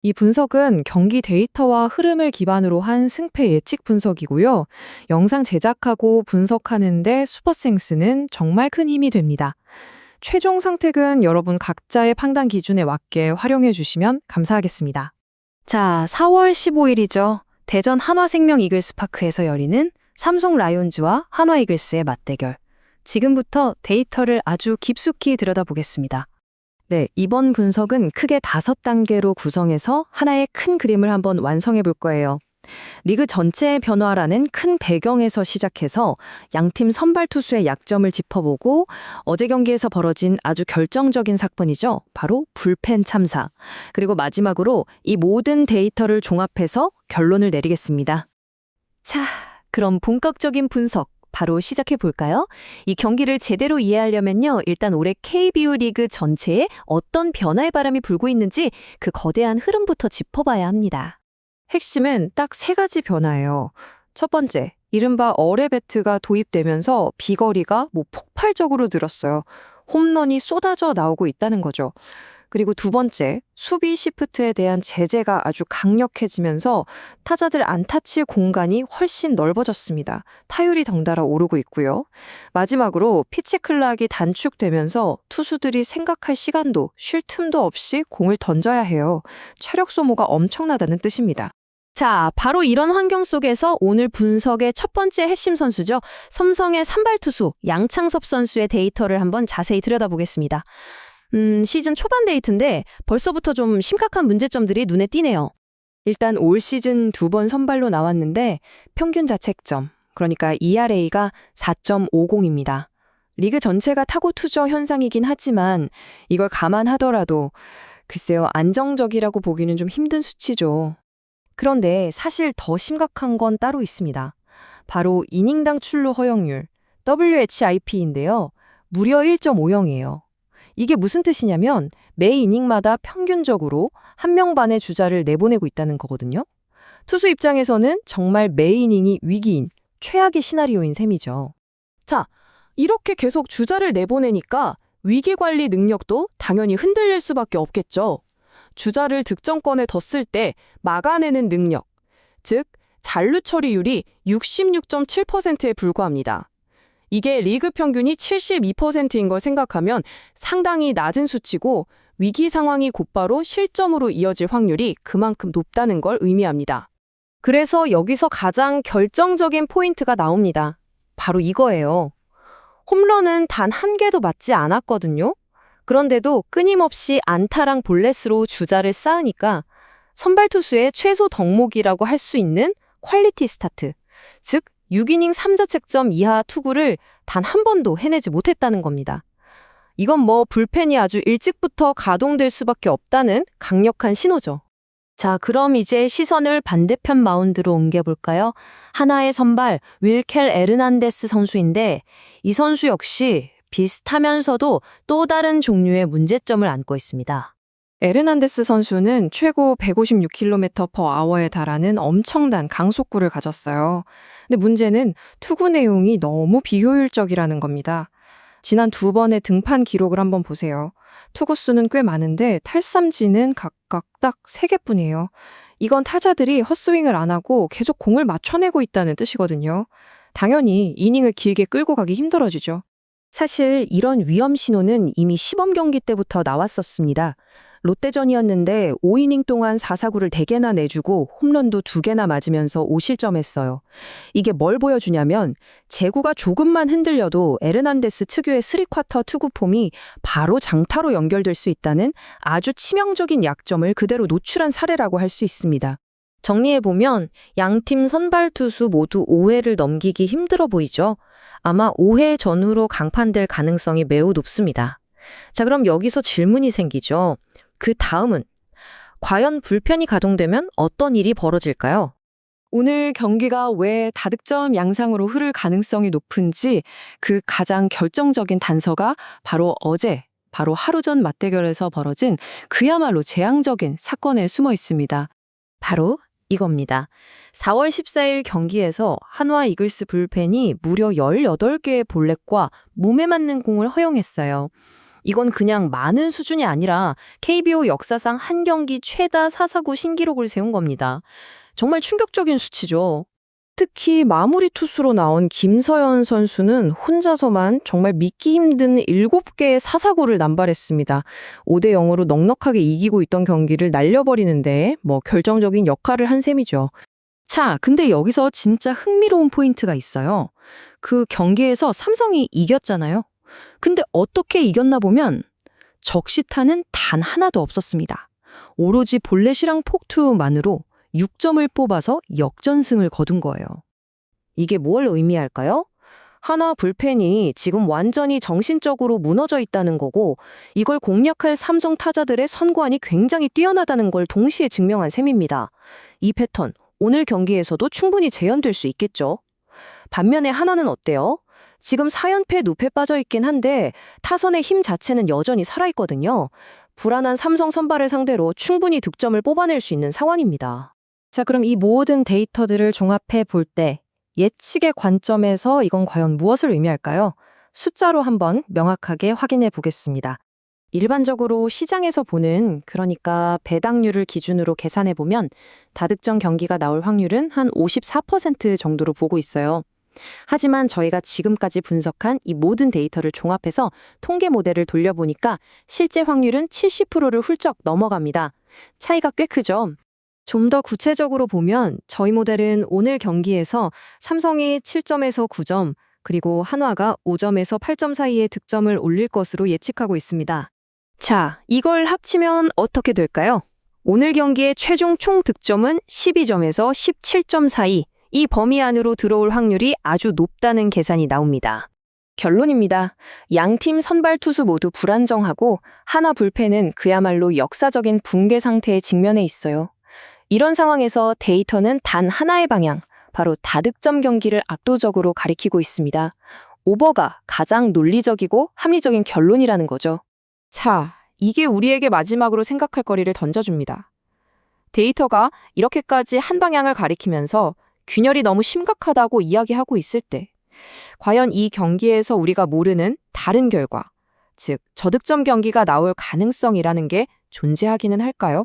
이 분석은 경기 데이터와 흐름을 기반으로 한 승패 예측 분석이고요. 영상 제작하고 분석하는데 슈퍼센스는 정말 큰 힘이 됩니다. 최종 선택은 여러분 각자의 판단 기준에 맞게 활용해 주시면 감사하겠습니다. 자, 4월 15일이죠. 대전 한화생명 이글스파크에서 열리는 삼성 라이온즈와 한화 이글스의 맞대결. 지금부터 데이터를 아주 깊숙이 들여다보겠습니다. 네, 이번 분석은 크게 5단계로 구성해서 하나의 큰 그림을 한번 완성해 볼 거예요. 리그 전체의 변화라는 큰 배경에서 시작해서 양팀 선발 투수의 약점을 짚어보고 어제 경기에서 벌어진 아주 결정적인 사건이죠. 바로 불펜 참사. 그리고 마지막으로 이 모든 데이터를 종합해서 결론을 내리겠습니다. 자, 그럼 본격적인 분석 바로 시작해 볼까요? 이 경기를 제대로 이해하려면요. 일단 올해 KBO 리그 전체에 어떤 변화의 바람이 불고 있는지 그 거대한 흐름부터 짚어봐야 합니다. 핵심은 딱 3가지 변화예요. 첫 번째, 이른바 어뢰 배트가 도입되면서 비거리가 폭발적으로 늘었어요. 홈런이 쏟아져 나오고 있다는 거죠. 그리고 두 번째, 수비 시프트에 대한 제재가 아주 강력해지면서 타자들 안타 칠 공간이 훨씬 넓어졌습니다. 타율이 덩달아 오르고 있고요. 마지막으로 피치 클락이 단축되면서 투수들이 생각할 시간도 쉴 틈도 없이 공을 던져야 해요. 체력 소모가 엄청나다는 뜻입니다. 자, 바로 이런 환경 속에서 오늘 분석의 첫 번째 핵심 선수죠. 삼성의 선발 투수 양창섭 선수의 데이터를 한번 자세히 들여다보겠습니다. 시즌 초반 데이트인데 벌써부터 좀 심각한 문제점들이 눈에 띄네요. 일단 올 시즌 2번 선발로 나왔는데 평균 자책점, 그러니까 ERA가 4.50입니다. 리그 전체가 타고 투저 현상이긴 하지만 이걸 감안하더라도 글쎄요, 안정적이라고 보기는 좀 힘든 수치죠. 그런데 사실 더 심각한 건 따로 있습니다. 바로 이닝당 출루 허용률, WHIP인데요. 무려 1.50이에요. 이게 무슨 뜻이냐면 매 이닝마다 평균적으로 1명 반의 주자를 내보내고 있다는 거거든요. 투수 입장에서는 정말 매 이닝이 위기인, 최악의 시나리오인 셈이죠. 자, 이렇게 계속 주자를 내보내니까 위기 관리 능력도 당연히 흔들릴 수밖에 없겠죠. 주자를 득점권에 뒀을 때 막아내는 능력, 즉 잔루 처리율이 66.7%에 불과합니다. 이게 리그 평균이 72%인 걸 생각하면 상당히 낮은 수치고 위기 상황이 곧바로 실점으로 이어질 확률이 그만큼 높다는 걸 의미합니다. 그래서 여기서 가장 결정적인 포인트가 나옵니다. 바로 이거예요. 홈런은 단 1개도 맞지 않았거든요. 그런데도 끊임없이 안타랑 볼넷으로 주자를 쌓으니까 선발 투수의 최소 덕목이라고 할 수 있는 퀄리티 스타트, 즉 6이닝 3자책점 이하 투구를 단 한 번도 해내지 못했다는 겁니다. 이건 불펜이 아주 일찍부터 가동될 수밖에 없다는 강력한 신호죠. 자, 그럼 이제 시선을 반대편 마운드로 옮겨볼까요? 하나의 선발 윌켈 에르난데스 선수인데 이 선수 역시 비슷하면서도 또 다른 종류의 문제점을 안고 있습니다. 에르난데스 선수는 최고 156km/h에 달하는 엄청난 강속구를 가졌어요. 근데 문제는 투구 내용이 너무 비효율적이라는 겁니다. 지난 2번의 등판 기록을 한번 보세요. 투구 수는 꽤 많은데 탈삼진은 각각 딱 3개뿐이에요. 이건 타자들이 헛스윙을 안 하고 계속 공을 맞춰내고 있다는 뜻이거든요. 당연히 이닝을 길게 끌고 가기 힘들어지죠. 사실 이런 위험 신호는 이미 시범 경기 때부터 나왔었습니다. 롯데전이었는데 5이닝 동안 4사구를 4개나 내주고 홈런도 2개나 맞으면서 5실점했어요. 이게 뭘 보여주냐면 제구가 조금만 흔들려도 에르난데스 특유의 3쿼터 투구 폼이 바로 장타로 연결될 수 있다는 아주 치명적인 약점을 그대로 노출한 사례라고 할 수 있습니다. 정리해보면 양팀 선발 투수 모두 5회를 넘기기 힘들어 보이죠? 아마 5회 전후로 강판될 가능성이 매우 높습니다. 자, 그럼 여기서 질문이 생기죠. 그 다음은 과연 불펜이 가동되면 어떤 일이 벌어질까요? 오늘 경기가 왜 다득점 양상으로 흐를 가능성이 높은지 그 가장 결정적인 단서가 바로 하루 전 맞대결에서 벌어진 그야말로 재앙적인 사건에 숨어 있습니다. 바로 이겁니다. 4월 14일 경기에서 한화 이글스 불펜이 무려 18개의 볼넷과 몸에 맞는 공을 허용했어요. 이건 그냥 많은 수준이 아니라 KBO 역사상 한 경기 최다 사사구 신기록을 세운 겁니다. 정말 충격적인 수치죠. 특히 마무리 투수로 나온 김서현 선수는 혼자서만 정말 믿기 힘든 7개의 사사구를 남발했습니다. 5대 0으로 넉넉하게 이기고 있던 경기를 날려버리는데 결정적인 역할을 한 셈이죠. 자, 근데 여기서 진짜 흥미로운 포인트가 있어요. 그 경기에서 삼성이 이겼잖아요. 근데 어떻게 이겼나 보면 적시타는 단 하나도 없었습니다. 오로지 볼넷이랑 폭투만으로 6점을 뽑아서 역전승을 거둔 거예요. 이게 뭘 의미할까요? 하나 불펜이 지금 완전히 정신적으로 무너져 있다는 거고 이걸 공략할 삼성 타자들의 선구안이 굉장히 뛰어나다는 걸 동시에 증명한 셈입니다. 이 패턴, 오늘 경기에서도 충분히 재현될 수 있겠죠. 반면에 하나는 어때요? 지금 4연패 늪에 빠져 있긴 한데 타선의 힘 자체는 여전히 살아있거든요. 불안한 삼성 선발을 상대로 충분히 득점을 뽑아낼 수 있는 상황입니다. 자, 그럼 이 모든 데이터들을 종합해 볼 때 예측의 관점에서 이건 과연 무엇을 의미할까요? 숫자로 한번 명확하게 확인해 보겠습니다. 일반적으로 시장에서 보는, 그러니까 배당률을 기준으로 계산해 보면 다득점 경기가 나올 확률은 한 54% 정도로 보고 있어요. 하지만 저희가 지금까지 분석한 이 모든 데이터를 종합해서 통계 모델을 돌려보니까 실제 확률은 70%를 훌쩍 넘어갑니다. 차이가 꽤 크죠? 좀 더 구체적으로 보면 저희 모델은 오늘 경기에서 삼성이 7점에서 9점, 그리고 한화가 5점에서 8점 사이의 득점을 올릴 것으로 예측하고 있습니다. 자, 이걸 합치면 어떻게 될까요? 오늘 경기의 최종 총 득점은 12점에서 17점 사이, 이 범위 안으로 들어올 확률이 아주 높다는 계산이 나옵니다. 결론입니다. 양팀 선발 투수 모두 불안정하고 하나 불펜은 그야말로 역사적인 붕괴 상태에 직면해 있어요. 이런 상황에서 데이터는 단 하나의 방향, 바로 다득점 경기를 압도적으로 가리키고 있습니다. 오버가 가장 논리적이고 합리적인 결론이라는 거죠. 자, 이게 우리에게 마지막으로 생각할 거리를 던져줍니다. 데이터가 이렇게까지 한 방향을 가리키면서 균열이 너무 심각하다고 이야기하고 있을 때, 과연 이 경기에서 우리가 모르는 다른 결과, 즉 저득점 경기가 나올 가능성이라는 게 존재하기는 할까요?